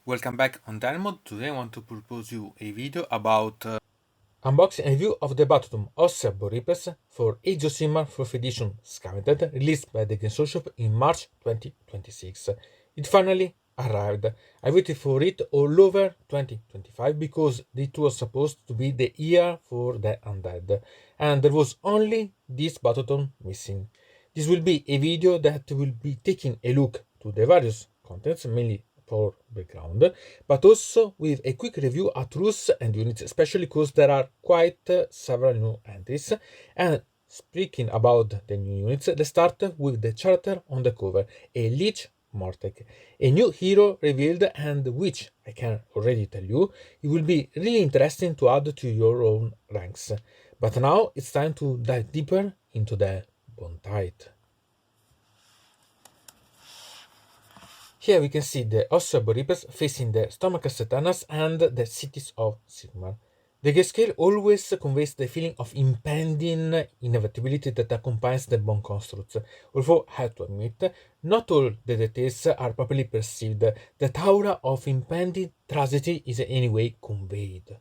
Welcome back on deynonmod. Today I want to propose you a video about Unboxing and review of the Battetome Ossiarch Bonereapers for Age of Sigmar 4th edition Scavenged, released by the Game Shop in March 2026. It finally arrived. I waited for it all over 2025 because it was supposed to be the year for the undead, and there was only this Battetome missing. This will be a video that will be taking a look to the various contents, mainly for background, but also with a quick review at rules and units, especially because there are quite several new entries. And speaking about the new units, let's start with the character on the cover, a Lich Mortek, a new hero revealed, and which I can already tell you it will be really interesting to add to your own ranks. But now it's time to dive deeper into the bone tide. Here we can see the Ossiarch Bonereapers facing the Stomach Satanas and the cities of Sigmar. The grayscale always conveys the feeling of impending inevitability that accompanies the bone constructs, although I have to admit, not all the details are properly perceived. The aura of impending tragedy is in any way conveyed.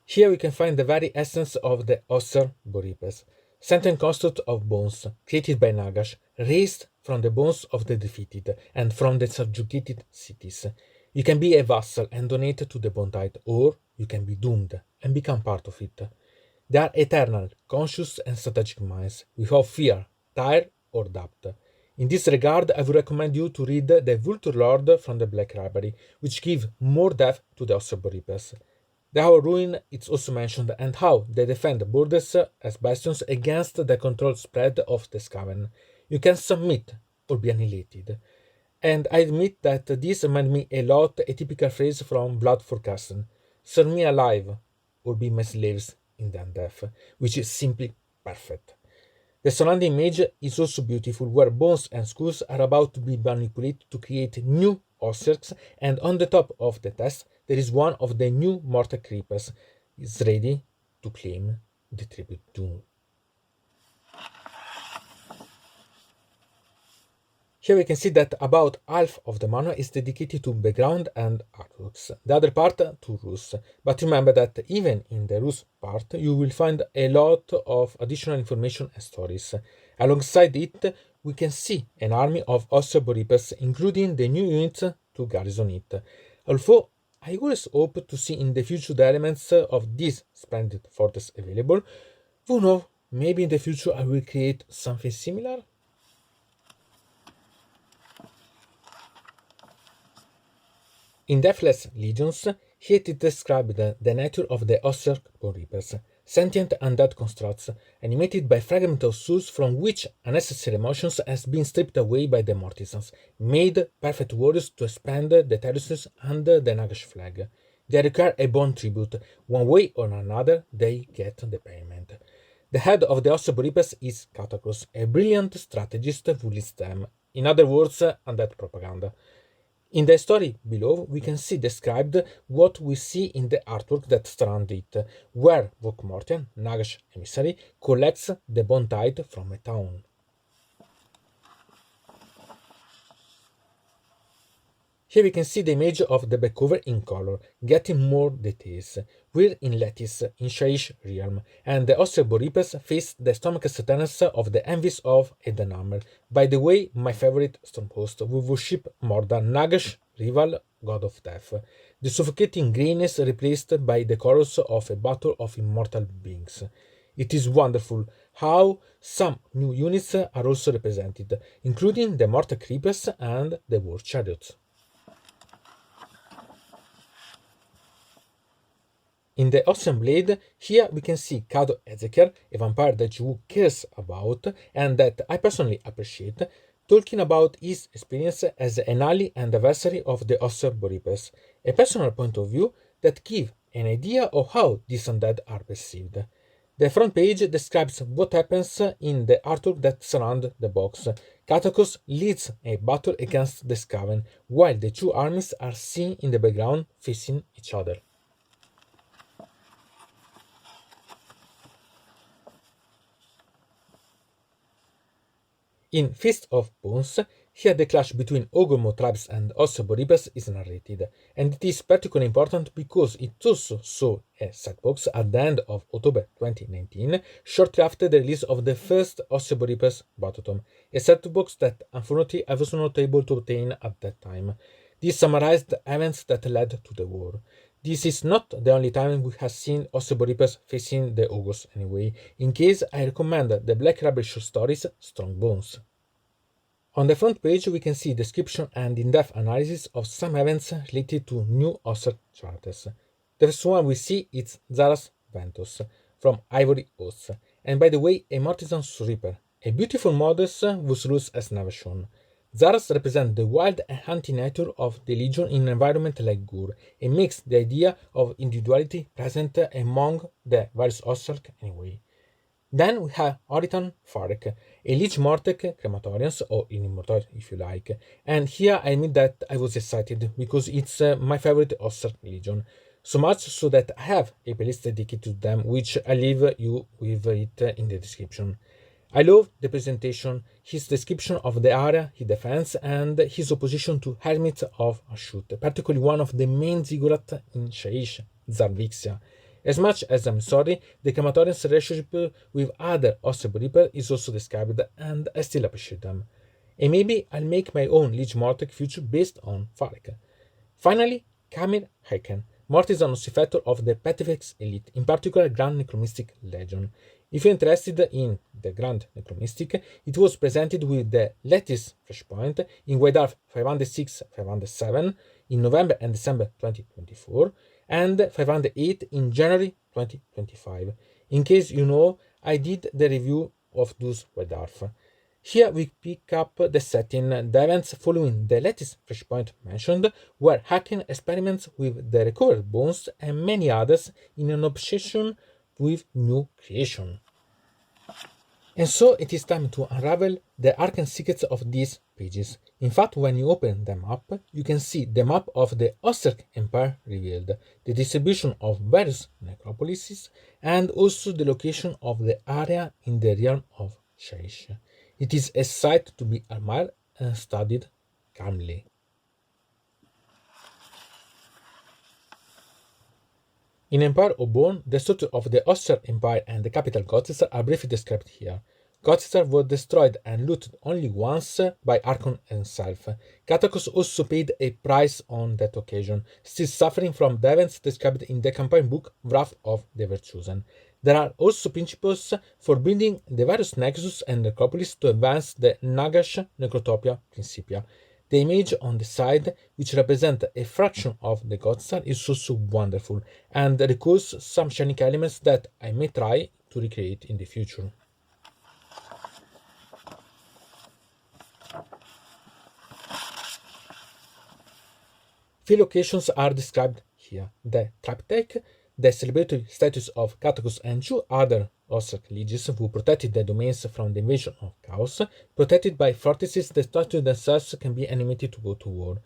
Here we can find the very essence of the Ossiarch Bonereapers. Sentient construct of bones, created by Nagash, raised from the bones of the defeated and from the subjugated cities. You can be a vassal and donate to the bone tide, or you can be doomed and become part of it. They are eternal, conscious and strategic minds, without fear, tire, or doubt. In this regard, I would recommend you to read The Vulture Lord from the Black Library, which gives more depth to the Ossiarch Bonereapers. The Hour Ruin is also mentioned, and how they defend borders as bastions against the controlled spread of the Skaven. You can submit or be annihilated. And I admit that this reminded me a lot a typical phrase from Blood for Carson: serve me alive or be my slaves in the undeath, which is simply perfect. The surrounding image is also beautiful, where bones and skulls are about to be manipulated to create new Ossiarchs, and on the top of the test, there is one of the new Mortal Creepers is ready to claim the tribute to. Here we can see that about half of the manual is dedicated to background and artworks, the other part to rules. But remember that even in the rules part, you will find a lot of additional information and stories. Alongside it, we can see an army of Ossiarch Bonereapers, including the new units to garrison it. Although I always hope to see in the future the elements of this splendid fortress available. Who knows, maybe in the future I will create something similar? In Deathless Legions, here it described the nature of the Ossiarch Bonereapers, sentient undead constructs, animated by fragments of souls from which unnecessary emotions has been stripped away by the Mortisans, made perfect warriors to expand the terraces under the Nagash flag. They require a bone tribute. One way or another, they get the payment. The head of the Ossiarch Bonereapers is Catacross, a brilliant strategist who leads them. In other words, undead propaganda. In the story below, we can see described what we see in the artwork that surrounds it, where Vokmortian, Nagash emissary, collects the bone tide from a town. Here we can see the image of the back cover in color, getting more details. We're in Letis, in Shaiish realm, and the Ossiarch Bonereapers face the stomach satanas of the envies of Edenhammer. By the way, my favorite stormhost, who worship more than Nagash, rival god of death. The suffocating greyness replaced by the chorus of a battle of immortal beings. It is wonderful how some new units are also represented, including the Mortal Creepers and the War Chariots. In the Ocean Blade, here we can see Kado Ezekiel, a vampire that Wu cares about and that I personally appreciate, talking about his experience as an ally and adversary of the Ossiarch Bonereapers, a personal point of view that gives an idea of how these undead are perceived. The front page describes what happens in the artwork that surrounds the box. Katakos leads a battle against the Skaven, while the two armies are seen in the background facing each other. In Feast of Bones, here the clash between Ygnimortoi tribes and Ossiarch Bonereapers is narrated, and it is particularly important because it also saw a setbox at the end of October 2019, shortly after the release of the first Ossiarch Bonereapers Battletome, a setbox that unfortunately I was not able to obtain at that time. This summarized the events that led to the war. This is not the only time we have seen Ossiarch Bonereapers facing the Ogres anyway. In case, I recommend the Black Rebel short stories Strong Bones. On the front page we can see description and in-depth analysis of some events related to new Ossiarch charters. The first one we see is Xara's Ventus from Ivory Oaths, and by the way a Mortison's Reaper, a beautiful modus whose rules as never shown. Xaras represent the wild and hunting nature of the Legion in an environment like Gur, and makes the idea of individuality present among the various Ossiarch anyway. Then we have Oriton Farek, a Ygnimortoi Crematorians, or Ygnimortoi if you like. And here I admit that I was excited because it's my favorite Ossiarch Legion. So much so that I have a playlist dedicated to them, which I leave you with it in the description. I love the presentation, his description of the area he defends, and his opposition to Hermits of Ashut, particularly one of the main ziggurat in Shaish, Zarvixia. As much as I'm sorry, the Crematorians' relationship with other Ossiarch Bonereapers is also described, and I still appreciate them. And maybe I'll make my own Ygnimortoi future based on Farek. Finally, Kamir Haken, Mortisan Ossifactor of the Petifex Elite, in particular Grand Necromistic Legion. If you're interested in the Grand Necromistic, it was presented with the latest Flashpoint in White Dwarf 506-507 in November and December 2024, and 508 in January 2025. In case you know, I did the review of those White Dwarf. Here we pick up the setting, the events following the latest Flashpoint mentioned, where Haken experiments with the recovered bones and many others in an obsession with new creation. And so it is time to unravel the arcane secrets of these pages. In fact, when you open them up, you can see the map of the Ossiarch Empire revealed, the distribution of various necropolises, and also the location of the area in the realm of Shaish. It is a sight to be admired and studied calmly. In Empire of Bone, the structure of the Ossiarch Empire and the capital Gothisar are briefly described here. Gothisar was destroyed and looted only once by Archon himself. Katakos also paid a price on that occasion, still suffering from the events described in the campaign book Wrath of the Virtuosen. There are also principles for building the various nexus and necropolis to advance the Nagash Necrotopia Principia. The image on the side, which represents a fraction of the Gothisar, is also wonderful and recalls some shining elements that I may try to recreate in the future. Three locations are described here: the Triptych, the celebratory status of Katakos and two other Ossiarch lieges who protected the domains from the invasion of chaos, protected by fortresses that statues themselves can be animated to go to war.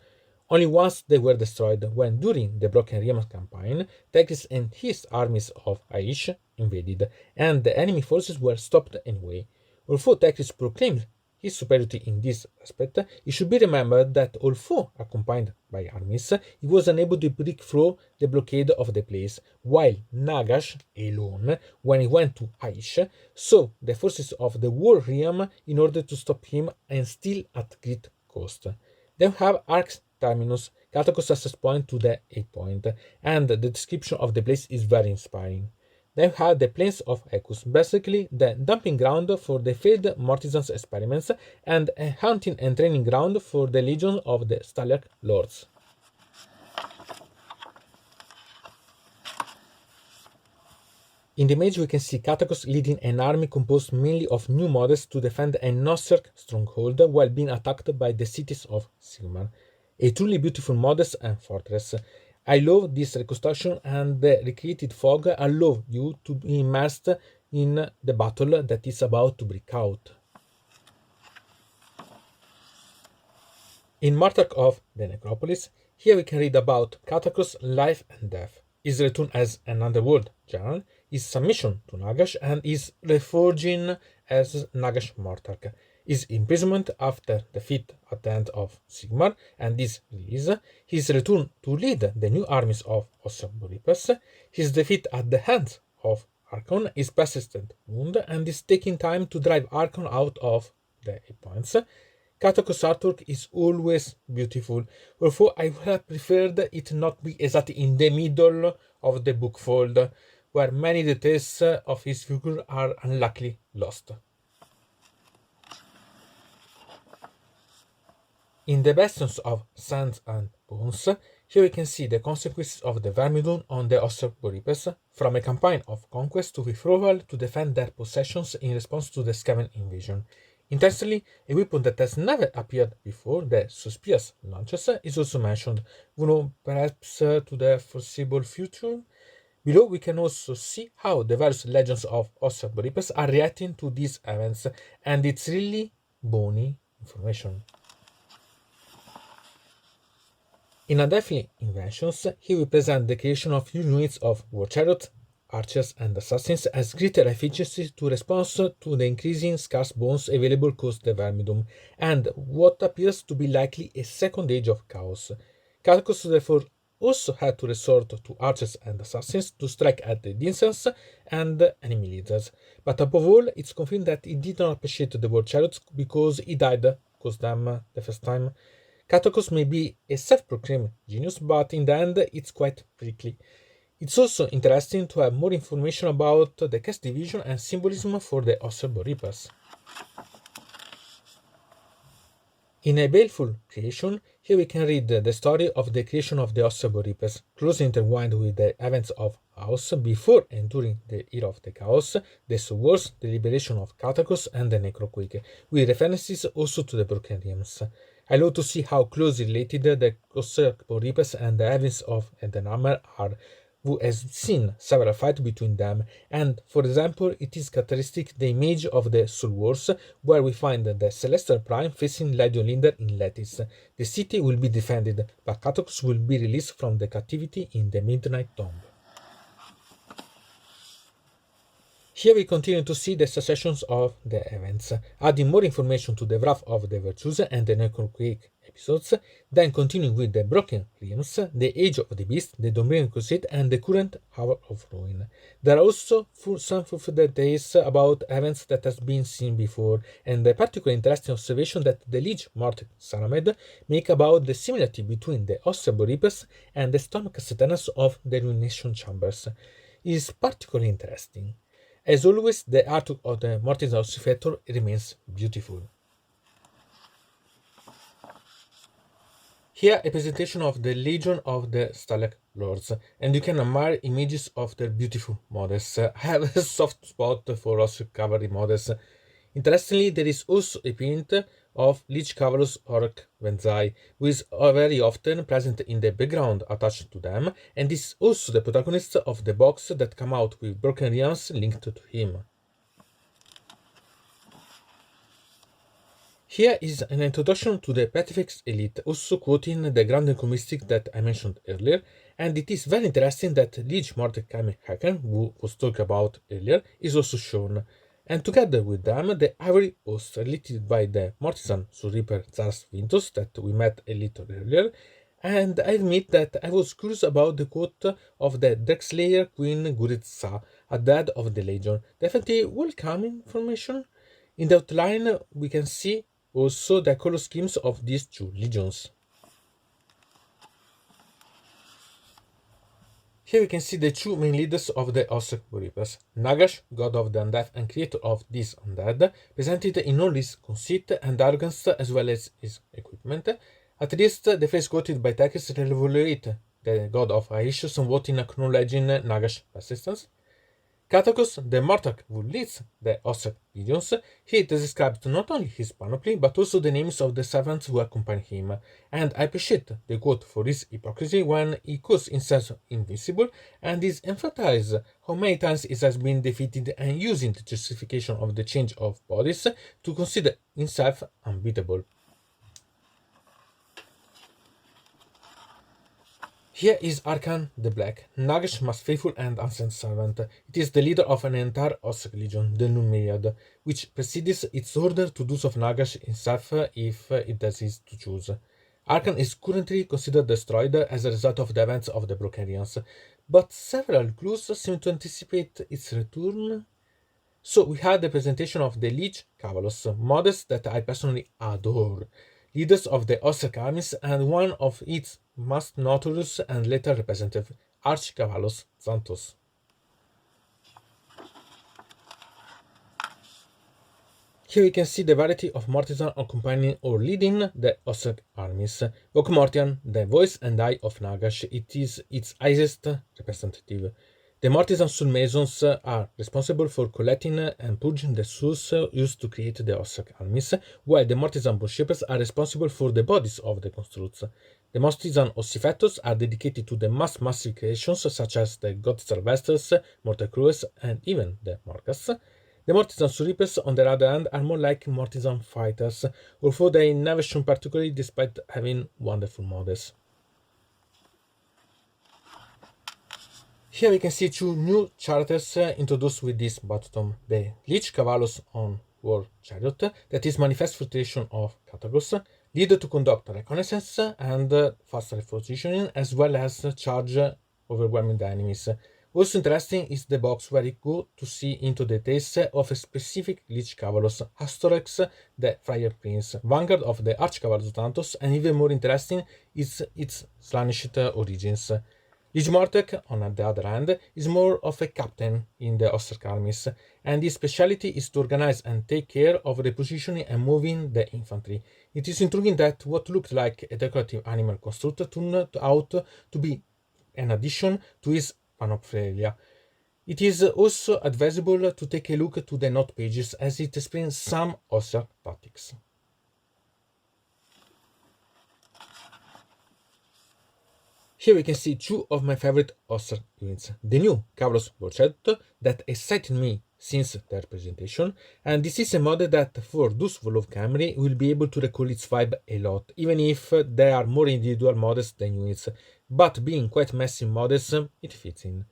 Only once they were destroyed, when during the Broken Realms campaign, Tegris and his armies of Aish invaded, and the enemy forces were stopped anyway. Although Tegris proclaimed his superiority in this respect, it should be remembered that although accompanied by armies, he was unable to break through the blockade of the place, while Nagash, alone, when he went to Aish, saw the forces of the War Realm in order to stop him, and still at great cost. Then we have Arx Terminus, Katakos' access point to the 8 point, and the description of the place is very inspiring. Then we have the Plains of Ekus, basically the dumping ground for the failed Mortisans' experiments and a hunting and training ground for the legion of the Staliarch Lords. In the image we can see Katakos leading an army composed mainly of new models to defend an Ossiarch stronghold while being attacked by the cities of Sigmar. A truly beautiful models and fortress. I love this reconstruction, and the recreated fog allow you to be immersed in the battle that is about to break out. In Martyr of the Necropolis, here we can read about Katakos' life and death, his return as an underworld general, his submission to Nagash, and his reforging as Nagash Mortarch. his imprisonment after defeat at the end of Sigmar and his release, his return to lead the new armies of Ossiarch Bonereapers, his defeat at the hands of Archon, his persistent wound, and his taking time to drive Archon out of the points. Catacos artwork is always beautiful, although I would have preferred it not be exactly in the middle of the bookfold, where many details of his figure are unluckily lost. In the Bastions of Sands and Bones, here we can see the consequences of the Vermidon on the Ossiarch Bonereapers, from a campaign of conquest to withdrawal to defend their possessions in response to the Skaven invasion. Interestingly, a weapon that has never appeared before, the Suspicious Launches, is also mentioned, perhaps to the foreseeable future. Below we can also see how the various legions of Ossiarch Bonereapers are reacting to these events, and it's really bony information. In Undefinite Inventions, here we present the creation of new units of war chariots, archers, and assassins as greater efficiency to respond to the increasing scarce bones available caused the Vermidum, and what appears to be likely a second age of chaos. Catacos therefore also had to resort to archers and assassins to strike at the Dinsens and enemy leaders, but above all, it's confirmed that he did not appreciate the war chariots because he died caused them the first time. Catacos may be a self-proclaimed genius, but in the end it's quite prickly. It's also interesting to have more information about the caste division and symbolism for the Ossiarch Bonereapers. In a baleful creation, here we can read the story of the creation of the Ossiarch Bonereapers, closely intertwined with the events of Chaos before and during the era of the Chaos, the Soul Wars, the liberation of Catacos, and the Necroquake, with references also to the Broken Realms. I love to see how closely related the Ossiarch Bonereapers and the events of Ygnimortoi are, who has seen several fights between them, and for example, it is characteristic the image of the Soul Wars, where we find the Celestial Prime facing Legion Linder in Lattice. The city will be defended, but Catacos will be released from the captivity in the Midnight Tomb. Here we continue to see the successions of the events, adding more information to the Wrath of the Virtues and the Necroquake episodes, then continuing with the Broken Realms, the Age of the Beast, the Dominion Crusade, and the current Hour of Ruin. There are also some further details about events that has been seen before, and a particularly interesting observation that the Liege Mortek Salamed make about the similarity between the Ossiarch Bonereapers and the Storm Castellans of the Ruination Chambers is particularly interesting. As always, the artwork of the Mortis Ossificator remains beautiful. Here a presentation of the Legion of the Stalek Lords, and you can admire images of their beautiful models. I have a soft spot for Ossiarch cavalry models. Interestingly, there is also a print of Lich Cavalus Orc Venzai, who is very often present in the background attached to them, and is also the protagonist of the box that come out with Broken Realms linked to him. Here is an introduction to the Petrifex Elite, also quoting the Grand Mystic that I mentioned earlier, and it is very interesting that Liege Mordecai Haken, who was talked about earlier, is also shown. And together with them, the Ivory Host, related by the Mortisan Reaper Zars Vintos that we met a little earlier, and I admit that I was curious about the quote of the Darkslayer Queen Guritsa at the head of the Legion. Definitely welcome information. In the outline, we can see also the color schemes of these two legions. Here we can see the two main leaders of the Ossiarch Bonereapers. Nagash, god of the undead and creator of these undead, presented in all his conceit and arrogance as well as his equipment. At least the phrase quoted by Takis revelate the god of Aish somewhat in acknowledging Nagash's persistence. Catacos, the Mortarch who leads the Ossiarch Legions, he described not only his panoply, but also the names of the servants who accompany him, and I appreciate the quote for his hypocrisy when he calls himself invincible, and is emphasized how many times he has been defeated and using the justification of the change of bodies to consider himself unbeatable. Here is Arkan the Black, Nagash most faithful and unsent servant. It is the leader of an entire Ossiarch legion, the Myriad, which precedes its order to those of Nagash himself if it decides to choose. Arkan is currently considered destroyed as a result of the events of the Brokerians, but several clues seem to anticipate its return. So we had the presentation of the Liege Cavalos, models that I personally adore, leaders of the Ossiarch armies and one of its most notorious and later representative, Archcavalos Xanthos. Here we can see the variety of Mortisan accompanying or leading the Ossiarch armies. Ygnimortoi, the voice and eye of Nagash, it is its highest representative. The Mortisan Soulmasons are responsible for collecting and purging the souls used to create the Ossiarch armies, while the Mortisan Bonereapers are responsible for the bodies of the constructs. The Mortisan Ossifectors are dedicated to the massive creations such as the God Sylvesters, Mortal Crues, and even the Morgas. The Mortisan Reapers, on the other hand, are more like Mortisan Fighters, although they never shone particularly despite having wonderful models. Here we can see two new characters introduced with this Battetome. The Liege Cavalos on War Chariot, that is manifest filtration of Catagos, lead to conduct reconnaissance and fast repositioning, as well as charge overwhelming the enemies. Also interesting is the box where you go to see into the details of a specific Liege Cavalos, Astorex, the Friar Prince, vanguard of the Archcavalos Xanthos, and even more interesting is its Slanished origins. Ygnimortoi, on the other hand, is more of a captain in the Ossiarch armies, and his specialty is to organize and take care of repositioning and moving the infantry. It is intriguing that what looked like a decorative animal construct turned out to be an addition to his panoplia. It is also advisable to take a look to the note pages as it explains some Ossiarch tactics. Here we can see two of my favorite Ossiarch units. The new Cavalos Borchetto that excited me since their presentation, and this is a model that for those who love Camry will be able to recall its vibe a lot, even if they are more individual models than units, but being quite massive models, it fits in.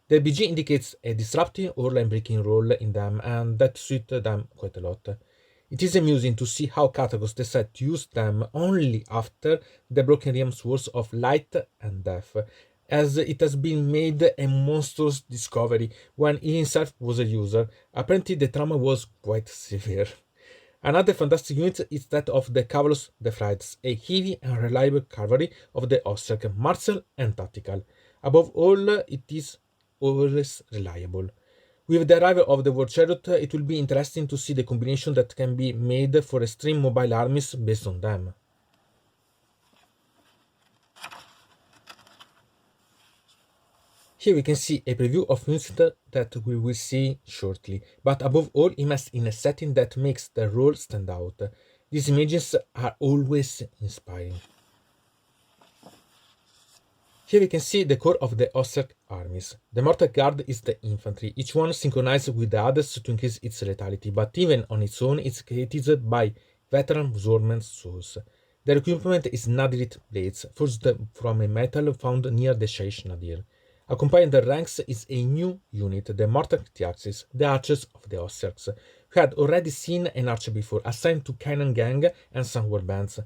The BG indicates a disrupting or line breaking role in them, and that suits them quite a lot. It is amusing to see how Catagos decided to use them only after the Broken Realms Wars of Light and Death, as it has been made a monstrous discovery when he himself was a user. Apparently the trauma was quite severe. Another fantastic unit is that of the Cavalos the Frights, a heavy and reliable cavalry of the Ossiarch, martial and tactical. Above all, it is always reliable. With the arrival of the War Chariot, it will be interesting to see the combination that can be made for extreme mobile armies based on them. Here we can see a preview of units that we will see shortly, but above all immersed in a setting that makes the role stand out. These images are always inspiring. Here we can see the core of the Ossiarch armies. The Mortal Guard is the infantry, each one synchronized with the others to increase its lethality, but even on its own it's created by veteran swordsmen souls. Their equipment is nadirite blades, forged from a metal found near the Shaish Nadir. Accompanying the ranks is a new unit, the Mortal Tiaxis, the Archers of the Ossiarchs, who had already seen an archer before, assigned to Cannon Gang and some warbands.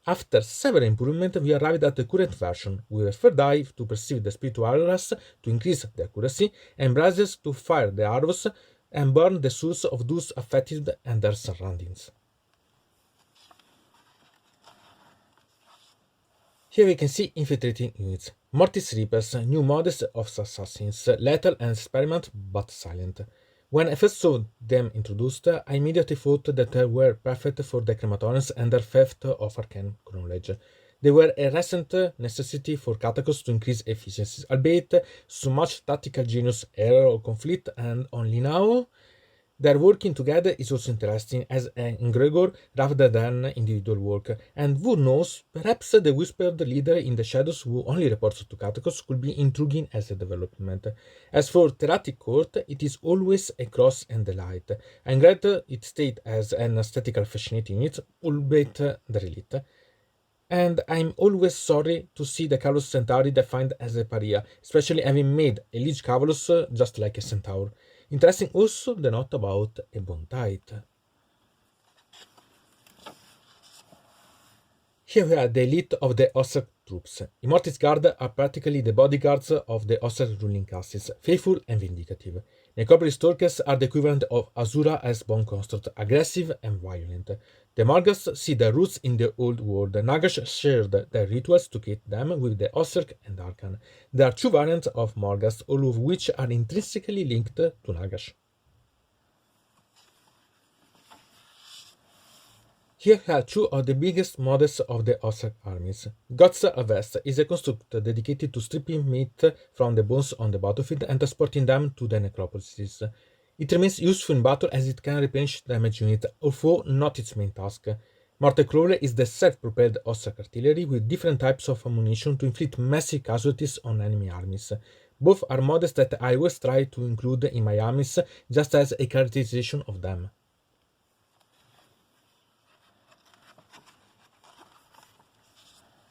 After several improvements, we arrived at the current version, with a third eye to perceive the spiritual auras to increase the accuracy, and brasses to fire the arrows and burn the souls of those affected and their surroundings. Here we can see infiltrating units. Mortis Reapers, new models of assassins, lethal and experiment but silent. When I first saw them introduced, I immediately thought that they were perfect for the Crematorians and their theft of arcane knowledge. They were a recent necessity for Catacos to increase efficiency, albeit so much tactical genius, error or conflict, and only now. Their working together is also interesting as an egregore rather than individual work, and who knows, perhaps the whispered leader in the shadows who only reports to Catacos could be intriguing as a development. As for Terratic Court, it is always a cross and a light. I'm glad it stayed as an aesthetical fascinating unit, albeit the elite. And I'm always sorry to see the Carlos Centauri defined as a pariah, especially having made a Liege Cavulus just like a centaur. Interesting also the note about a bone type. Here we are the elite of the Ossiarch troops. Immortis Guard are practically the bodyguards of the Ossiarch ruling classes, faithful and vindicative. Necropolis Stalkers are the equivalent of Azura as Bone Construct, aggressive and violent. The Morghast see their roots in the old world. Nagash shared their rituals to create them with the Ossiarch and Arcan. There are two variants of Morghast, all of which are intrinsically linked to Nagash. Here are two of the biggest models of the Ossiarch armies. God's Harvest is a construct dedicated to stripping meat from the bones on the battlefield and transporting them to the necropolises. It remains useful in battle as it can replenish damage units, although not its main task. Mortar Crawler is the self-propelled Ossiarch artillery with different types of ammunition to inflict massive casualties on enemy armies. Both are models that I always try to include in my armies just as a characterization of them.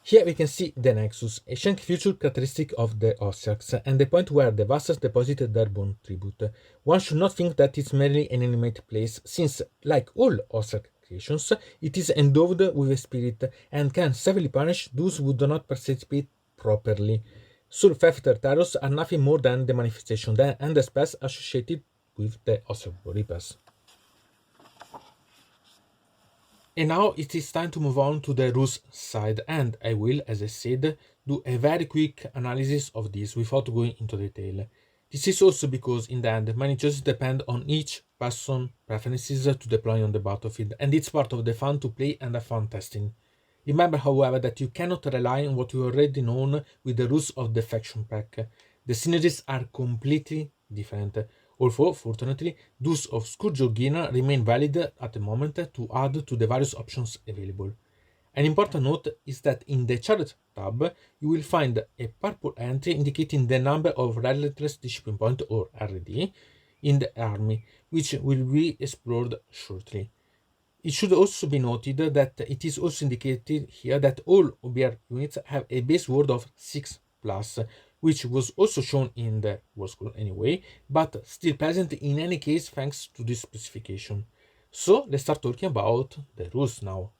Here we can see the Nexus, a shank feature characteristic of the Ossiarchs, and the point where the Vassals deposited their bone tribute. One should not think that it's merely an animate place, since, like all Ossiarch creations, it is endowed with a spirit and can severely punish those who do not participate properly. Soul Theft Terrors are nothing more than the manifestation and the spells associated with the Ossiarch Bonereapers. And now it is time to move on to the rules side, and I will, as I said, do a very quick analysis of this without going into detail. This is also because in the end, many choices depend on each person's preferences to deploy on the battlefield, and it's part of the fun to play and have fun testing. Remember, however, that you cannot rely on what you already know with the rules of the faction pack. The synergies are completely different. Although, fortunately, those of Scourge or Gina remain valid at the moment to add to the various options available. An important note is that in the Chariot tab, you will find a purple entry indicating the number of Relentless Discipline Points, or RD, in the army, which will be explored shortly. It should also be noted that it is also indicated here that all OBR units have a base word of 6+, which was also shown in the war scroll anyway, but still present in any case thanks to this specification. So let's start talking about the rules now.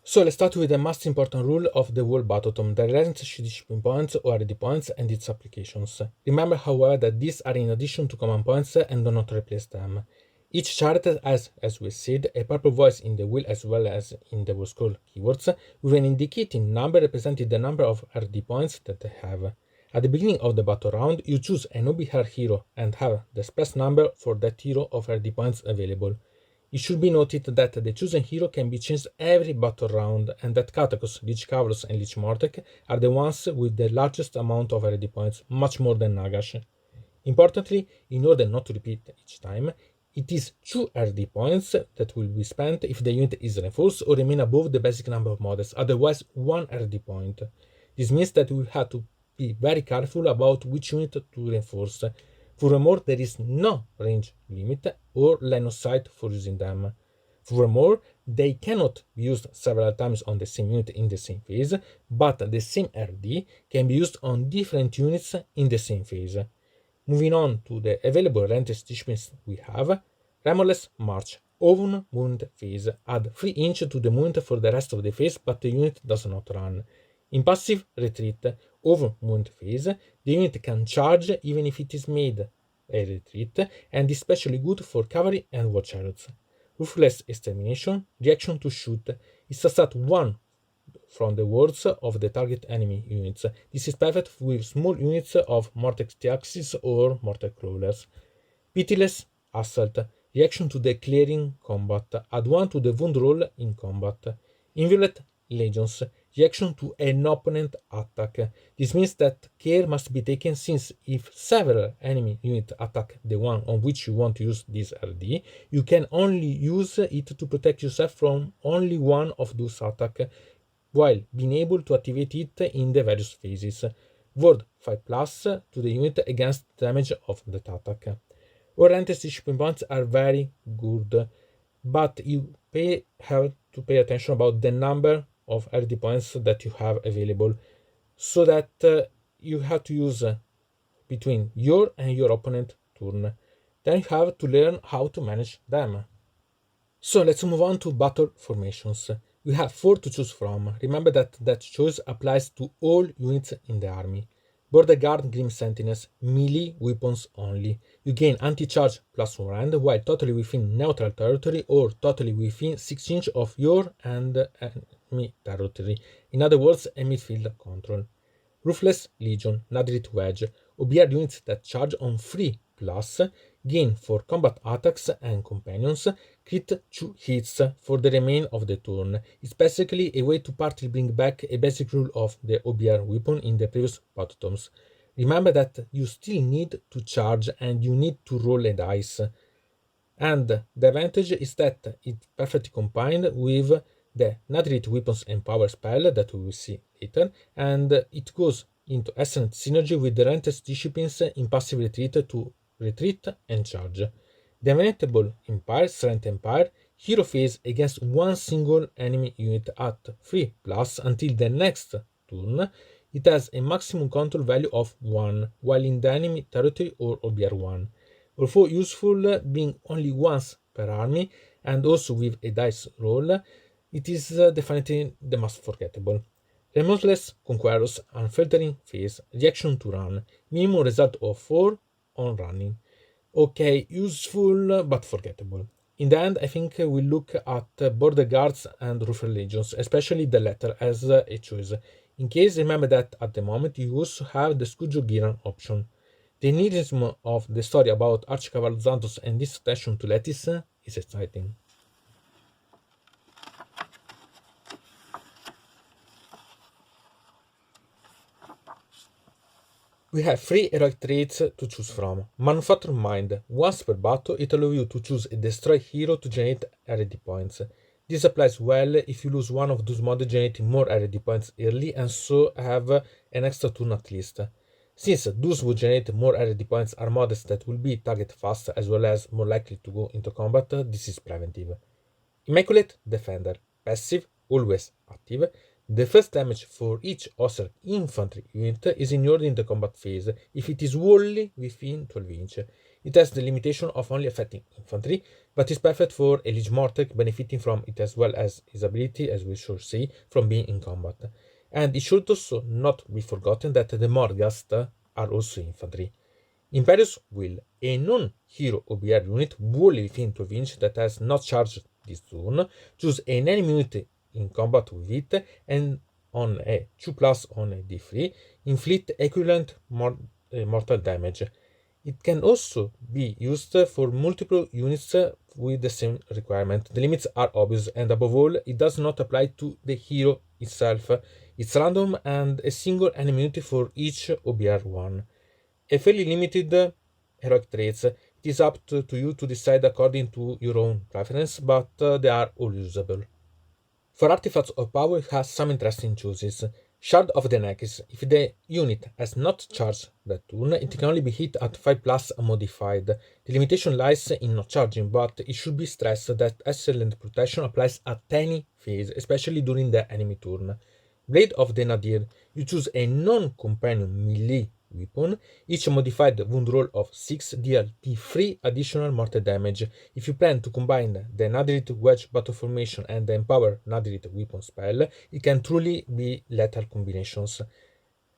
So let's start with the most important rule of the whole Battetome, the relentless discipline points or RD points and its applications. Remember, however, that these are in addition to command points and do not replace them. Each chart has, as we said, a purple voice in the wheel as well as in the word scroll keywords, with an indicating number representing the number of RD points that they have. At the beginning of the battle round, you choose an OBR hero and have the space number for that hero of RD points available. It should be noted that the chosen hero can be changed every battle round, and that Katakos, Lich Cavulus, and Ygnimortoi are the ones with the largest amount of RD points, much more than Nagash. Importantly, in order not to repeat each time, it is 2 RD points that will be spent if the unit is reinforced or remain above the basic number of models, otherwise 1 RD point. This means that we will have to be very careful about which unit to reinforce. Furthermore, there is no range limit or line of sight for using them. Furthermore, they cannot be used several times on the same unit in the same phase, but the same RD can be used on different units in the same phase. Moving on to the available relentless disciplines we have, Remorseless March, own movement phase, add 3 inch to the movement for the rest of the phase, but the unit does not run. In passive retreat, over movement phase, the unit can charge even if it is made a retreat, and is especially good for cavalry and war chariots. Ruthless Extermination, reaction to shoot, is a stat 1 from the words of the target enemy units. This is perfect with small units of Mortex Tiaxis or Mortar Crawlers. Pitiless Assault, reaction to the clearing combat, add 1 to the wound roll in combat. Inviolate Legions, reaction to an opponent attack. This means that care must be taken, since if several enemy units attack the one on which you want to use this RD, you can only use it to protect yourself from only one of those attacks, while being able to activate it in the various phases. Word 5+ to the unit against damage of that attack. Oriented discipline points are very good. but you have to pay attention about the number of RD points that you have available, so that you have to use between your and your opponent turn. Then you have to learn how to manage them. So let's move on to battle formations. We have 4 to choose from. Remember that choice applies to all units in the army. Border Guard Grim Sentinels, melee weapons only. You gain anti-charge plus 1 round while totally within neutral territory or totally within 6 inches of your and enemy territory. In other words, a midfield control. Ruthless Legion, Nadrit Wedge, OBR units that charge on 3 plus, gain for combat attacks and companions, crit 2 hits for the remainder of the turn. It's basically a way to partly bring back a basic rule of the OBR weapon in the previous Battetomes. Remember that you still need to charge and you need to roll a dice. And the advantage is that it's perfectly combined with the Nadrit Weapons and Power spell that we will see later, and it goes into excellent synergy with the Relentless Disciplines in passive retreat to retreat and charge. The Inevitable Empire, Strength Empire, hero phase against one single enemy unit at 3 plus until the next turn. It has a maximum control value of 1 while in the enemy territory or OBR1. Although useful being only once per army and also with a dice roll, it is definitely the most forgettable. Remorseless Conquerors, Unfiltering Phase, Reaction to Run, minimum result of 4 on running. Okay, useful but forgettable. In the end, I think we'll look at Border Guards and Ruthless Legions, especially the latter, as a choice. In case, remember that at the moment you also have the Scujo Giran option. The nihilism of the story about Archcavallo Xanthos and this attention to Letis is exciting. We have 3 heroic traits to choose from. Manufacture Mind. Once per battle, it allows you to choose a destroy hero to generate RD points. This applies well if you lose one of those mods generating more RD points early and so have an extra turn at least. Since those who generate more RD points are mods that will be target fast as well as more likely to go into combat, this is preventive. Immaculate Defender. Passive, always active. The first damage for each Ossiarch infantry unit is ignored in the combat phase if it is wholly within 12 inch. It has the limitation of only affecting infantry, but is perfect for a Ygnimortoi benefiting from it as well as his ability, as we shall see, from being in combat. And it should also not be forgotten that the Morghast are also infantry. Imperious Will, a non-hero OBR unit wholly within 12 inch that has not charged this turn, choose an enemy unit in combat with it and on a 2 plus on a d3, inflict equivalent mortal damage. It can also be used for multiple units with the same requirement. The limits are obvious, and above all, it does not apply to the hero itself. It's random and a single enemy unit for each OBR1. A fairly limited heroic traits. It is up to you to decide according to your own preference, but they are all usable. For artifacts of power, it has some interesting choices. Shard of the Nexus. If the unit has not charged that turn, it can only be hit at 5 plus unmodified. The limitation lies in not charging, but it should be stressed that excellent protection applies at any phase, especially during the enemy turn. Blade of the Nadir. You choose a non-companion melee weapon. Each modified wound roll of 6 deal D3 additional mortal damage. If you plan to combine the Nadirit Wedge battle formation and the Empower Nadirit weapon spell, it can truly be lethal combinations.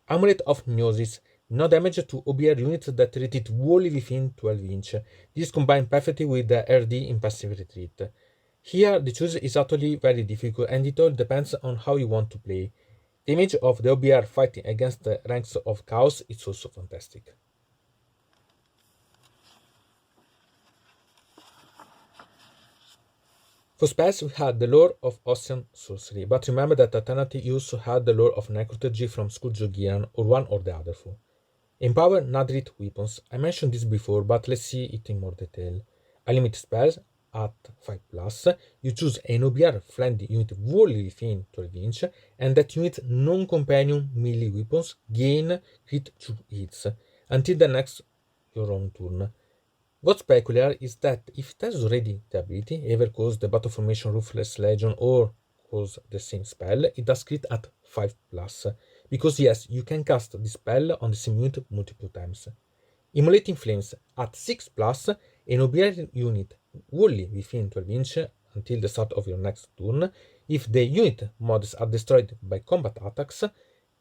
Amulet of Gnosis. No damage to OBR units that retreat wholly within 12 inch. This combines perfectly with the RD in passive retreat. Here the choice is actually very difficult and it all depends on how you want to play. The image of the OBR fighting against the ranks of Chaos is also fantastic. For spells, we had the lore of Ossian Sorcery, but remember that Eternity also had the lore of Necroturgy from Skurjogiran or one or the other four. Empower Nadrit weapons. I mentioned this before, but let's see it in more detail. Unlimited spells at 5 plus. You choose an OBR friendly unit wholly within 12 inch, and that unit non-companion melee weapons gain crit 2 hits until the next your own turn. What's peculiar is that if it has already the ability, ever cause the battle formation Ruthless Legion or cause the same spell, it does crit at 5+, because yes, you can cast the spell on the same unit multiple times. Immolating Flames at 6+, an OBR unit wholly within 12 inch until the start of your next turn, if the unit mods are destroyed by combat attacks,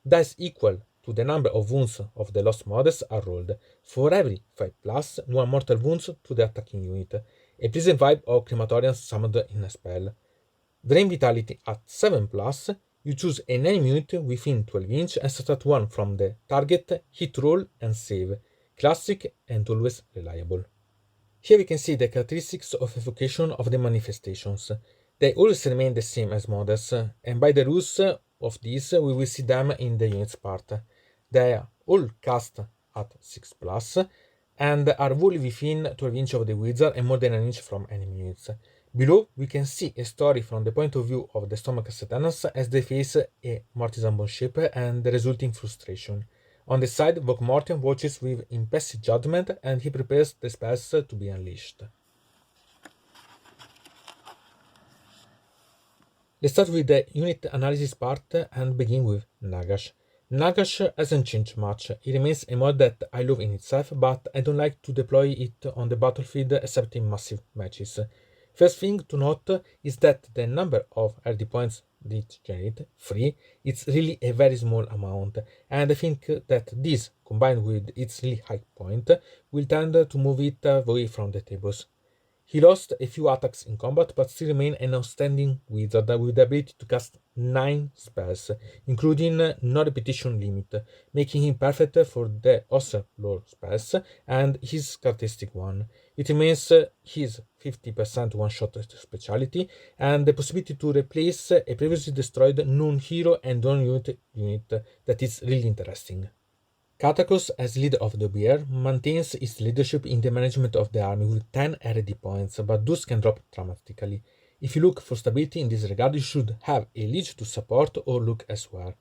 that's equal to the number of wounds of the lost models are rolled. For every 5+, 1 mortal wounds to the attacking unit. A pleasant vibe of Crematorians summoned in a spell. Drain Vitality at 7+, you choose an enemy unit within 12 inch and start 1 from the target, hit roll and save. Classic and always reliable. Here we can see the characteristics of evocation of the manifestations. They always remain the same as models, and by the rules of these we will see them in the units part. They are all cast at 6+, and are wholly within 12 inch of the wizard and more than an inch from enemy units. Below we can see a story from the point of view of the stomach Satanas as they face a Mortisan Bone Shaper and the resulting frustration. On the side, Ygnimortoi watches with impassive judgment and he prepares the spells to be unleashed. Let's start with the unit analysis part and begin with Nagash. Nagash hasn't changed much. It remains a mod that I love in itself, but I don't like to deploy it on the battlefield except in massive matches. First thing to note is that the number of RD points it generates, 3, it's really a very small amount, and I think that this, combined with its really high point, will tend to move it away from the tables. He lost a few attacks in combat, but still remained an outstanding wizard with the ability to cast 9 spells, including no repetition limit, making him perfect for the Ossiarch lore spells and his characteristic one. It remains his 50% one-shot speciality and the possibility to replace a previously destroyed non-hero and non-unit that is really interesting. Katakos, as leader of the BR, maintains its leadership in the management of the army with 10 RD points, but those can drop dramatically. If you look for stability in this regard, you should have a leech to support or look elsewhere.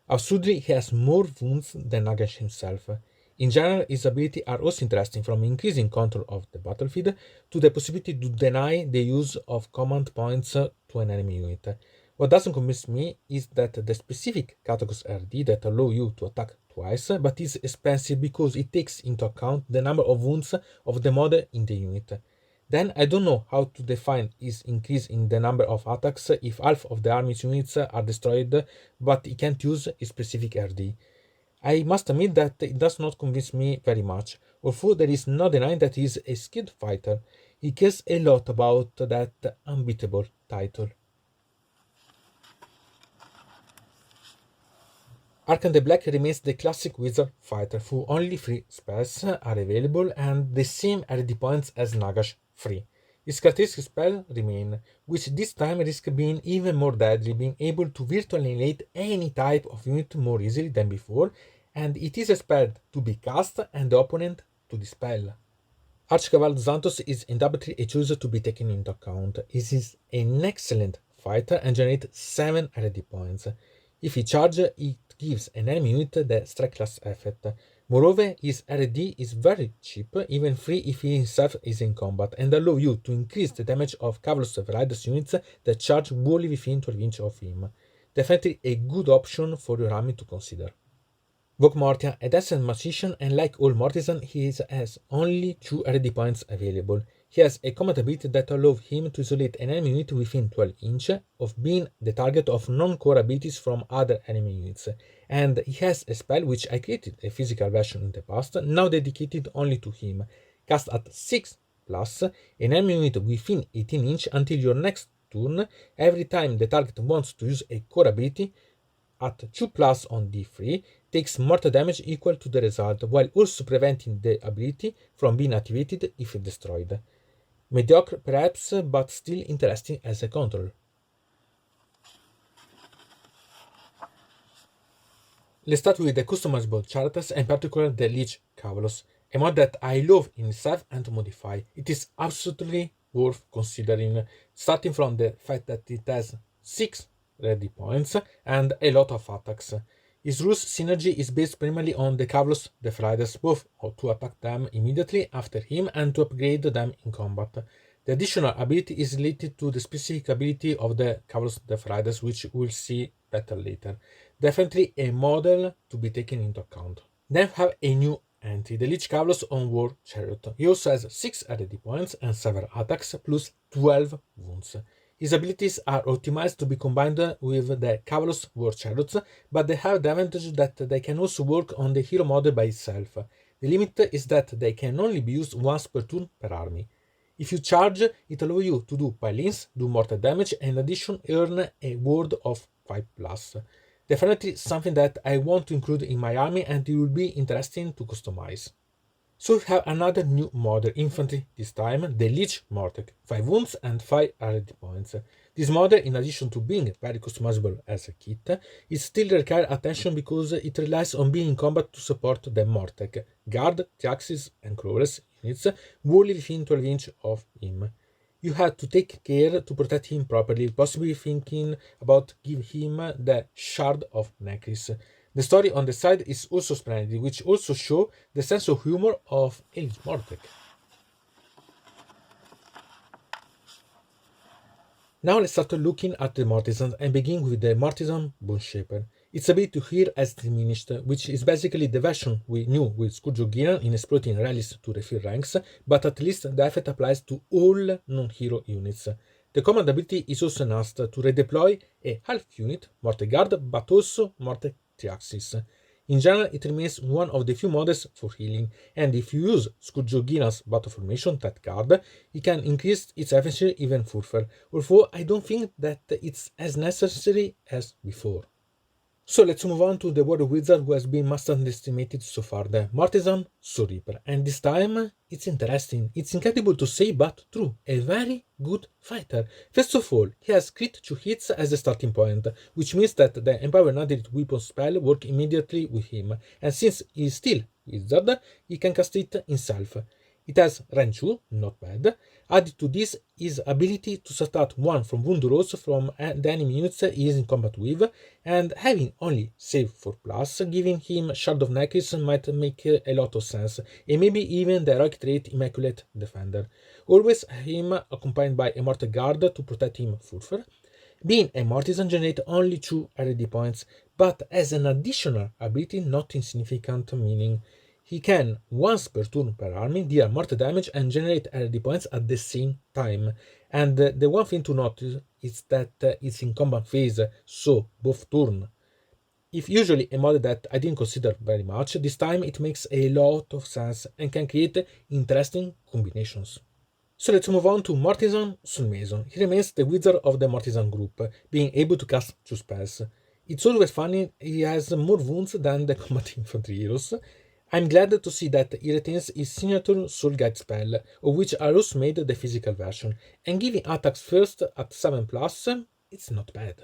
Absurdly, he has more wounds than Nagash himself. In general, his abilities are also interesting, from increasing control of the battlefield to the possibility to deny the use of command points to an enemy unit. What doesn't convince me is that the specific Katakos RD that allow you to attack twice, but is expensive because it takes into account the number of wounds of the model in the unit. Then I don't know how to define his increase in the number of attacks if half of the army's units are destroyed, but he can't use a specific RD. I must admit that it does not convince me very much, although there is no denying that he is a skilled fighter. He cares a lot about that unbeatable title. Arkan the Black remains the classic wizard fighter, who only 3 spells are available and the same RD points as Nagash 3. His characteristic spell remain, which this time risk being even more deadly, being able to virtually annihilate any type of unit more easily than before, and it is expected to be cast and the opponent to dispel. Archcavallo Xanthos is undoubtedly a choice to be taken into account. He is an excellent fighter and generates 7 RD points. If he charges, it gives an enemy unit the strike class effect. Moreover, his RD is very cheap, even free if he himself is in combat, and allow you to increase the damage of Cavalos Riders units that charge wholly within 12 inch of him. Definitely a good option for your army to consider. Ygnimortoi, a decent magician, and like all Mortisan, he has only 2 RD points available. He has a combat ability that allows him to isolate an enemy unit within 12 inch of being the target of non-core abilities from other enemy units. And he has a spell which I created a physical version in the past, now dedicated only to him. Cast at 6+, an enemy unit within 18 inch until your next turn. Every time the target wants to use a core ability, at 2+ on D3 takes mortal damage equal to the result, while also preventing the ability from being activated if destroyed. Mediocre perhaps, but still interesting as a control. Let's start with the customizable characters, and in particular the Lich Cavalos, a mod that I love in itself and to modify. It is absolutely worth considering, starting from the fact that it has 6 ready points and a lot of attacks. His rules synergy is based primarily on the Kavlos Death Riders, both to attack them immediately after him and to upgrade them in combat. The additional ability is related to the specific ability of the Kavlos Death Riders, which we'll see better later. Definitely a model to be taken into account. Then we have a new entry, the Lich Kavlos on War Chariot. He also has 6 RD points and several attacks, plus 12 wounds. His abilities are optimized to be combined with the Kavlos War Chariots, but they have the advantage that they can also work on the hero model by itself. The limit is that they can only be used once per turn per army. If you charge, it allows you to do pile-ins, do mortal damage, and in addition earn a ward of 5+. Definitely something that I want to include in my army and it will be interesting to customize. So we have another new model, infantry this time, the Lich Mortek, 5 wounds and 5 RD points. This model, in addition to being very customizable as a kit, it still requires attention because it relies on being in combat to support the Mortek, guard, Triaxis and Crawlers units, wholly within 12 inch of him. You have to take care to protect him properly, possibly thinking about giving him the Shard of Necris. The story on the side is also splendid, which also shows the sense of humor of Ygnimortoi. Now let's start looking at the Mortisans and begin with the Mortisan Boneshaper. Its ability here has diminished, which is basically the version we knew with Skurjogiran in exploiting rallies to refill ranks, but at least the effect applies to all non-hero units. The command ability is also enhanced to redeploy a half unit, Morte Guard, but also Morte Triaxis. In general, it remains one of the few models for healing, and if you use Skurjogiran's battle formation, that card, it can increase its efficiency even further, although I don't think that it's as necessary as before. So let's move on to the Warrior Wizard who has been most underestimated so far, the Mortisan Bonereaper. And this time, it's interesting. It's incredible to say, but true. A very good fighter. First of all, he has crit 2 hits as a starting point, which means that the Empower Nadir weapon spell works immediately with him. And since he is still Wizard, he can cast it himself. It has range 2, not bad. Added to this, his ability to subtract 1 from wound rolls from the enemy units he is in combat with, and having only save 4+, giving him Shard of Necris might make a lot of sense, and maybe even the heroic trait Immaculate Defender. Always him accompanied by a Mortal Guard to protect him further. Being a Mortisan generates only 2 RD points, but as an additional ability not insignificant, meaning he can, once per turn per army, deal mortal damage and generate RD points at the same time. And the one thing to notice is that it's in combat phase, so both turn. If usually a model that I didn't consider very much, this time it makes a lot of sense and can create interesting combinations. So let's move on to Mortisan Soulmason. He remains the wizard of the Mortisan group, being able to cast 2 spells. It's always funny, he has more wounds than the combat infantry heroes. I'm glad to see that he retains his signature Soul Guide spell, of which I also made the physical version, and giving attacks first at 7+, it's not bad.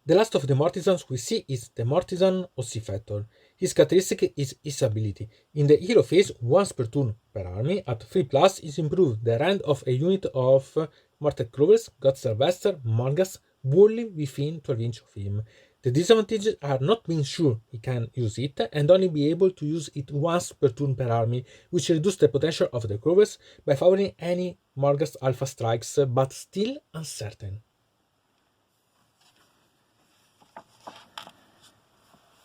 The last of the Mortisans we see is the Mortisan Ossifictor. His characteristic is his ability. In the hero phase, once per turn per army, at 3+, is improved the rank of a unit of Mortal Crawlers, God Sylvester, Morgas, wholly within 12 inch of him. The disadvantages are not being sure he can use it and only be able to use it once per turn per army, which reduces the potential of the Crawlers by favoring any Morgas Alpha strikes, but still uncertain.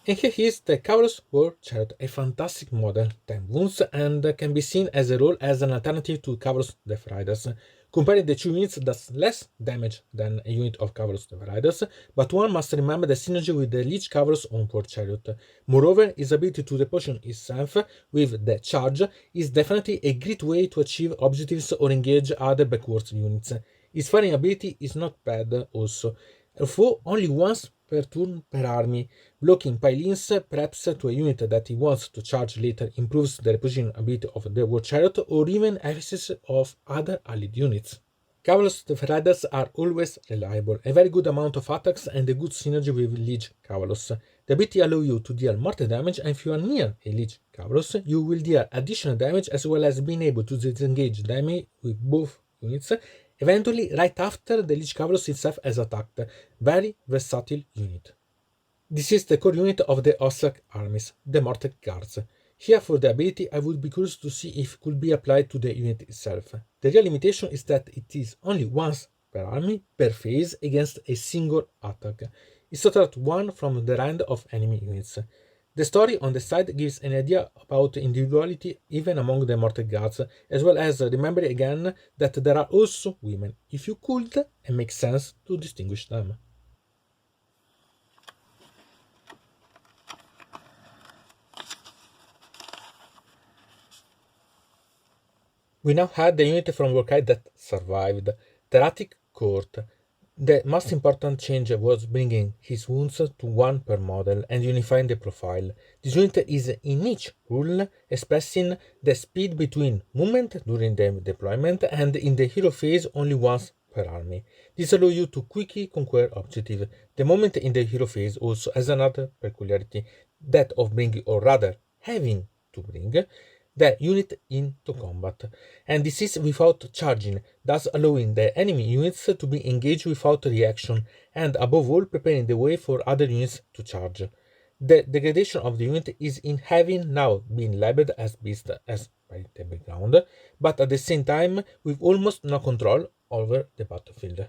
And here is the Kavlos War Chariot, a fantastic model, 10 wounds, and can be seen as a role as an alternative to Kavlos Death Riders. Comparing the 2 units does less damage than a unit of Kavlos Death Riders, but one must remember the synergy with the Lich Kavlos on War Chariot. Moreover, his ability to reposition himself with the charge is definitely a great way to achieve objectives or engage other backwards units. His firing ability is not bad also, although only once per turn per army. Blocking pile-ins perhaps to a unit that he wants to charge later improves the repositioning ability of the War Chariot or even efficiency of other allied units. Kavlos Death Riders are always reliable, a very good amount of attacks and a good synergy with Lich Kavlos. The ability allows you to deal mortal damage, and if you are near a Lich Kavlos, you will deal additional damage as well as being able to disengage the enemy with both units, eventually right after the Lich Kavlos itself has attacked. Very versatile unit. This is the core unit of the Ossiarch armies, the Mortec Guards. Here for the ability I would be curious to see if it could be applied to the unit itself. The real limitation is that it is only once per army per phase against a single attack. It's subtract 1 from the range of enemy units. The story on the side gives an idea about individuality even among the Mortec Guards, as well as remember again that there are also women, if you could, and makes sense to distinguish them. We now had the unit from Workai that survived, Teratic Court. The most important change was bringing his wounds to 1 per model and unifying the profile. This unit is in each rule expressing the speed between movement during the deployment and in the hero phase only once per army. This allows you to quickly conquer objective. The moment in the hero phase also has another peculiarity, that of bringing, or rather having to bring, the unit into combat, and this is without charging, thus allowing the enemy units to be engaged without reaction, and above all preparing the way for other units to charge. The degradation of the unit is in having now been labeled as beast as by the background, but at the same time with almost no control over the battlefield.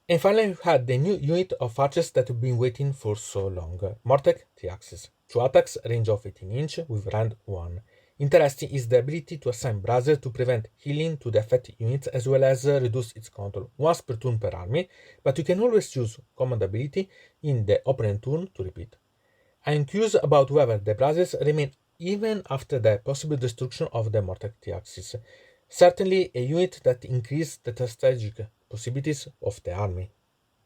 And finally, we had the new unit of archers that have been waiting for so long, Mortec 3-axis. 2 attacks, range of 18 inch with rank 1. Interesting is the ability to assign Brazier to prevent healing to the affected units as well as reduce its control once per turn per army, but you can always choose command ability in the opponent turn to repeat. I am curious about whether the Braziers remain even after the possible destruction of the Mortec 3-axis. Certainly a unit that increases the strategic possibilities of the army.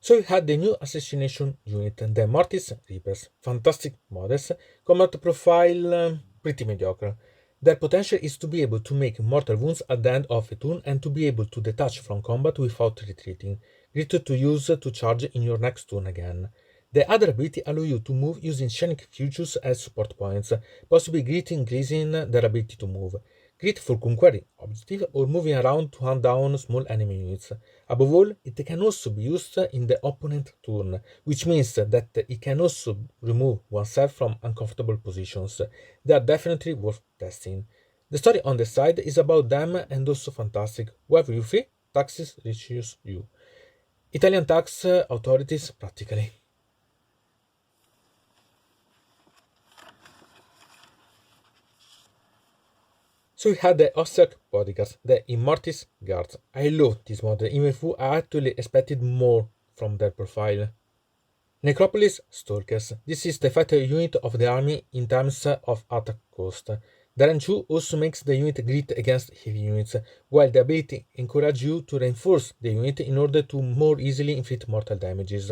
So we had the new assassination unit, the Mortis Reapers. Fantastic models, combat profile pretty mediocre. Their potential is to be able to make mortal wounds at the end of a turn and to be able to detach from combat without retreating, great to use to charge in your next turn again. The other ability allows you to move using Shining Futures as support points, possibly greatly increasing their ability to move. Great for conquering objective or moving around to hunt down small enemy units. Above all, it can also be used in the opponent turn, which means that it can also remove oneself from uncomfortable positions. They are definitely worth testing. The story on the side is about them and also fantastic. Wherever you free, taxes reaches you. Italian tax authorities practically. So we had the Ossiarch Bodyguards, the Immortis Guards. I love this model, even if I actually expected more from their profile. Necropolis Stalkers. This is the fighter unit of the army in terms of attack cost. The range 2 also makes the unit great against heavy units, while the ability encourages you to reinforce the unit in order to more easily inflict mortal damages.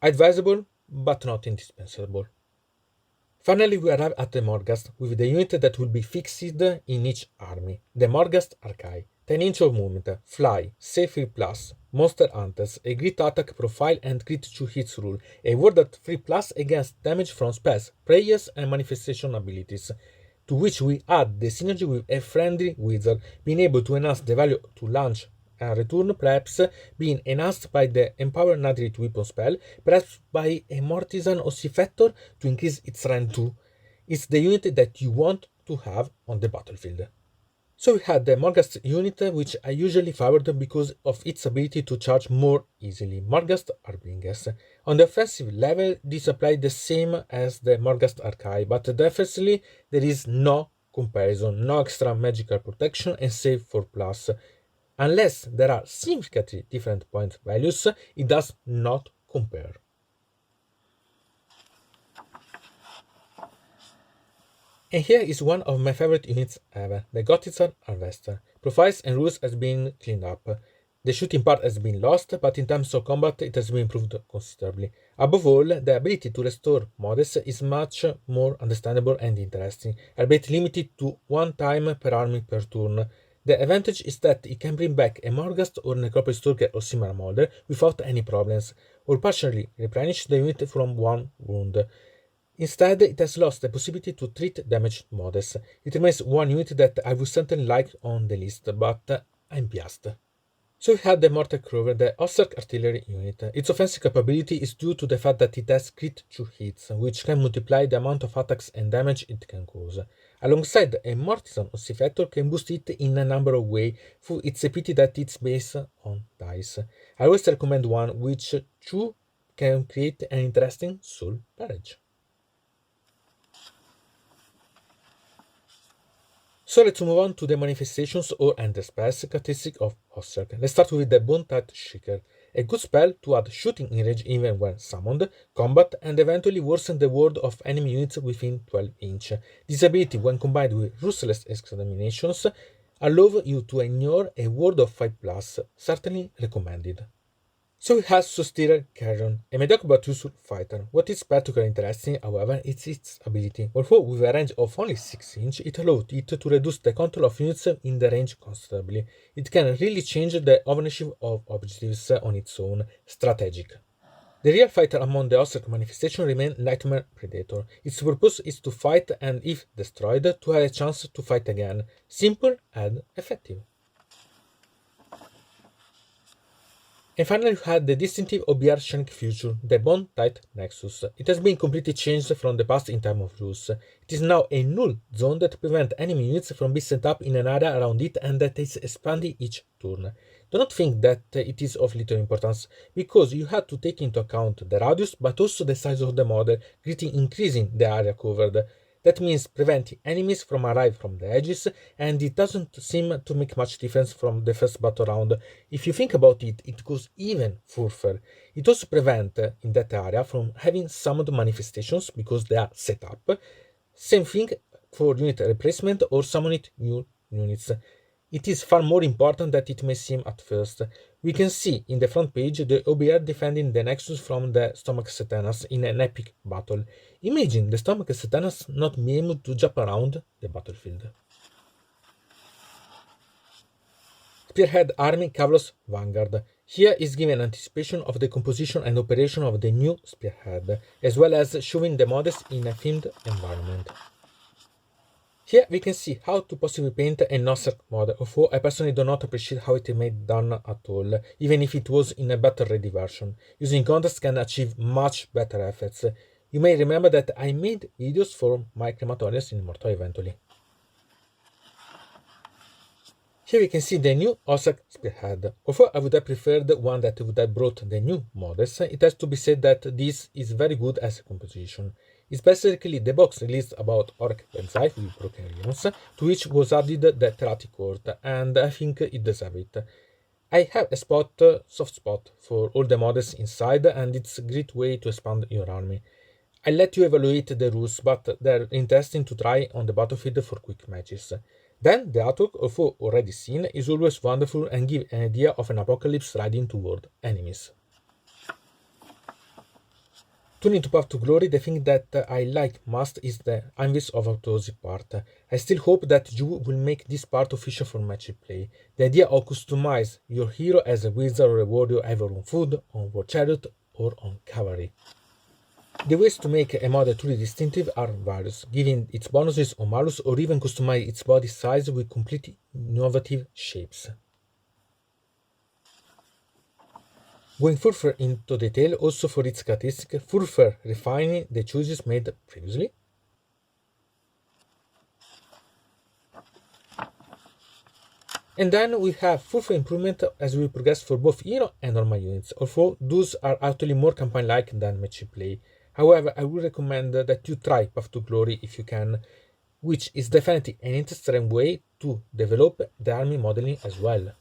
Advisable, but not indispensable. Finally, we arrive at the Morghast, with the unit that will be fixed in each army. The Morghast Archai. 10 inch of movement, fly, save 3+, monster hunters, a crit attack profile and crit 2 hits rule, a ward at 3+ against damage from spells, prayers and manifestation abilities, to which we add the synergy with a friendly wizard, being able to enhance the value to launch and return, perhaps being enhanced by the Empower Nadrit weapon spell, perhaps by a Mortisan Ossifactor to increase its rank 2. It's the unit that you want to have on the battlefield. So we had the Morghast unit, which I usually favored because of its ability to charge more easily. Morghast Harbingers. On the offensive level, this applies the same as the Morghast Archai, but defensively there is no comparison, no extra magical protection and save 4+. Unless there are significantly different point values, it does not compare. And here is one of my favorite units ever, the Gottizar Harvester. Profiles and rules has been cleaned up. The shooting part has been lost, but in terms of combat it has been improved considerably. Above all, the ability to restore models is much more understandable and interesting, albeit limited to 1 time per army per turn. The advantage is that it can bring back a Morghast or Necropolis Stalker or similar model without any problems, or partially replenish the unit from 1 wound. Instead, it has lost the possibility to treat damaged models. It remains one unit that I would certainly like on the list, but I'm biased. So we had the Mortar Crover, the Ossiarch artillery unit. Its offensive capability is due to the fact that it has crit 2 hits, which can multiply the amount of attacks and damage it can cause. Alongside, a Mortison Ossifactor can boost it in a number of ways through its ability that it's based on dice. I always recommend one which 2 can create an interesting soul barrage. So let's move on to the manifestations or ender spells characteristic of Ossiarch. Let's start with the Bone-Tight Shaker, a good spell to add shooting in range even when summoned, combat, and eventually worsen the ward of enemy units within 12 inch. This ability, when combined with Ruthless Exterminations, allows you to ignore a ward of 5+, certainly recommended. So it has Susterer Carrion, a mediocre but useful fighter. What is particularly interesting, however, is its ability. Although with a range of only 6 inch, it allows it to reduce the control of units in the range considerably. It can really change the ownership of objectives on its own. Strategic. The real fighter among the Ossiarch manifestation remains Nightmare Predator. Its purpose is to fight and, if destroyed, to have a chance to fight again. Simple and effective. And finally, we had the distinctive Ossiarch feature, the Bone-Tight Nexus. It has been completely changed from the past in terms of rules. It is now a null zone that prevents enemy units from being set up in an area around it and that is expanding each turn. Do not think that it is of little importance, because you have to take into account the radius but also the size of the model, greatly increasing the area covered. That means preventing enemies from arriving from the edges, and it doesn't seem to make much difference from the first battle round. If you think about it, it goes even further. It also prevents in that area from having summoned manifestations because they are set up. Same thing for unit replacement or summoning new units. It is far more important than it may seem at first. We can see in the front page the OBR defending the Nexus from the Stomach Satanas in an epic battle. Imagine the Stomach Satanas not being able to jump around the battlefield. Spearhead Army Kavlos Vanguard. Here is given anticipation of the composition and operation of the new Spearhead, as well as showing the models in a themed environment. Here we can see how to possibly paint a Ossiarch model, although I personally do not appreciate how it is made done at all, even if it was in a battle ready version. Using contrast can achieve much better effects. You may remember that I made videos for my Crematorians in Ygnimortoi eventually. Here we can see the new Ossiarch Spearhead. Although I would have preferred one that would have brought the new models, it has to be said that this is very good as a composition. It's basically the box released about Orc Benzai with broken ribbons, to which was added the Terati Court, and I think it deserves it. I have a soft spot for all the models inside, and it's a great way to expand your army. I'll let you evaluate the rules, but they're interesting to try on the battlefield for quick matches. Then the artwork, although already seen, is always wonderful and gives an idea of an apocalypse riding toward enemies. Turning to Path to Glory, the thing that I like most is the Anvis of Autopsy part. I still hope that you will make this part official for match play. The idea of customize your hero as a wizard or a warrior either on food, on war chariot, or on cavalry. The ways to make a model truly distinctive are various, giving its bonuses or malus, or even customize its body size with completely innovative shapes. Going further into detail also for its characteristics, further refining the choices made previously. And then we have further improvement as we progress for both hero and normal units, although those are actually more campaign-like than match play. However, I would recommend that you try Path to Glory if you can, which is definitely an interesting way to develop the army modeling as well.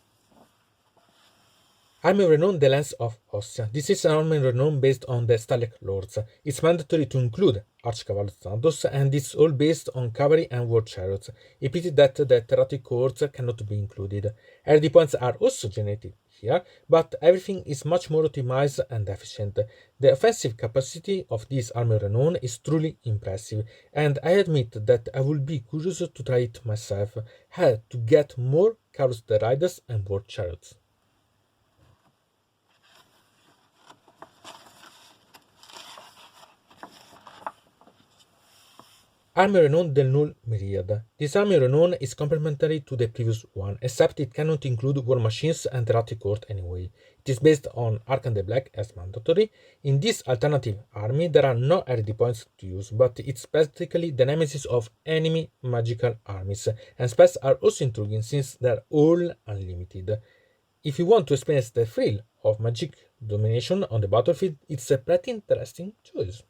Army Renown, the Lens of Ostia. This is an Army Renown based on the Stalek Lords. It's mandatory to include Archcavallo Santos, and it's all based on cavalry and war chariots. A pity that the Terati Courts cannot be included. RD points are also generated here, but everything is much more optimized and efficient. The offensive capacity of this Army Renown is truly impressive, and I admit that I will be curious to try it myself. How to get more Carlos the Riders and war chariots. Army Renown del Null Myriad. This Army Renown is complementary to the previous one, except it cannot include war machines and erratic court anyway. It is based on Arkham the Black as mandatory. In this alternative army, there are no RD points to use, but it's practically the nemesis of enemy magical armies, and spells are also intriguing since they're all unlimited. If you want to experience the thrill of magic domination on the battlefield, it's a pretty interesting choice.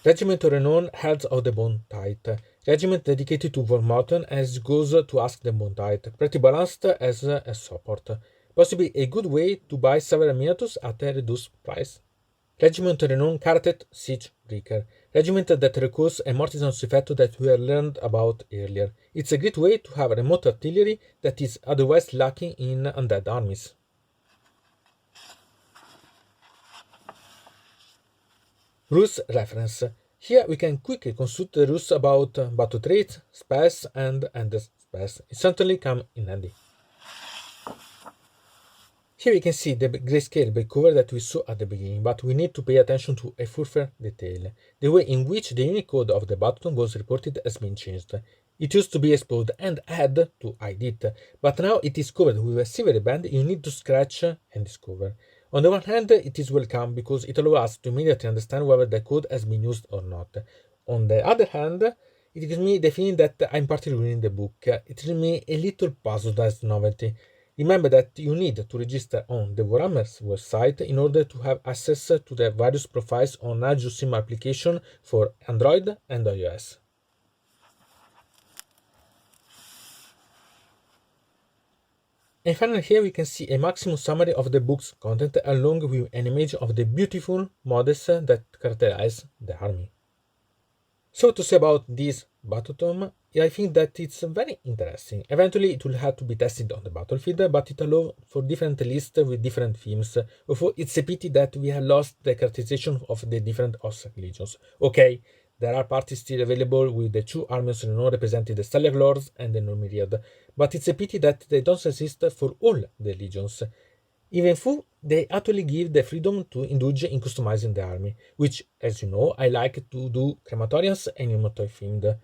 Regiment Renown, Heads of the Bone Tide. Regiment dedicated to Vormorton as goes to ask the Bone Tide. Pretty balanced as a support. Possibly a good way to buy several miniatures at a reduced price. Regiment Renown Karatet Siege Breaker. Regiment that recalls a Mortison's effect that we learned about earlier. It's a great way to have remote artillery that is otherwise lacking in undead armies. Rules reference. Here we can quickly consult the rules about battle traits, spells, and endless spells. It certainly come in handy. Here we can see the grayscale backcover that we saw at the beginning, but we need to pay attention to a further detail. The way in which the Unicode of the Battetome was reported has been changed. It used to be exposed and had to hide it, but now it is covered with a silvery band you need to scratch and discover. On the one hand, it is welcome because it allows us to immediately understand whether the code has been used or not. On the other hand, it gives me the feeling that I'm partially reading the book. It leaves me a little puzzled as novelty. Remember that you need to register on the Warhammer's website in order to have access to the various profiles on Age of Sigmar application for Android and iOS. And finally here we can see a maximum summary of the book's content along with an image of the beautiful models that characterize the army. So to say about this Battetome, I think that it's very interesting. Eventually it will have to be tested on the battlefield, but it allows for different lists with different themes. Although it's a pity that we have lost the characterization of the different Ossiarch legions. Okay, there are parties still available with the two armies representing the Stellar Lords and the Myriad, but it's a pity that they don't exist for all the legions. Even though they actually give the freedom to indulge in customizing the army, which, as you know, I like to do Crematorians and Ygnimortoi themed.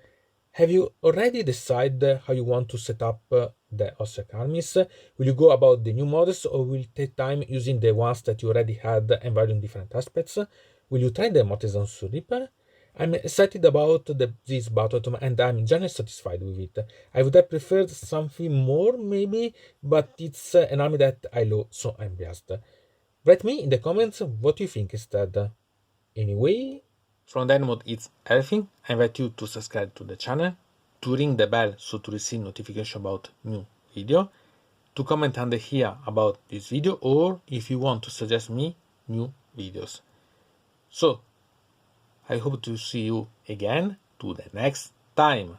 Have you already decided how you want to set up the Ossiarch armies? Will you go about the new models or will you take time using the ones that you already had and value in different aspects? Will you try the Mortison's Reaper? I'm excited about this Battetome and I'm generally satisfied with it. I would have preferred something more maybe, but it's an army that I love, so I'm biased. Write me in the comments what you think instead. Anyway, from deynonmod it's everything. I invite you to subscribe to the channel, to ring the bell so to receive notification about new video, to comment under here about this video or if you want to suggest me new videos. So, I hope to see you again to the next time.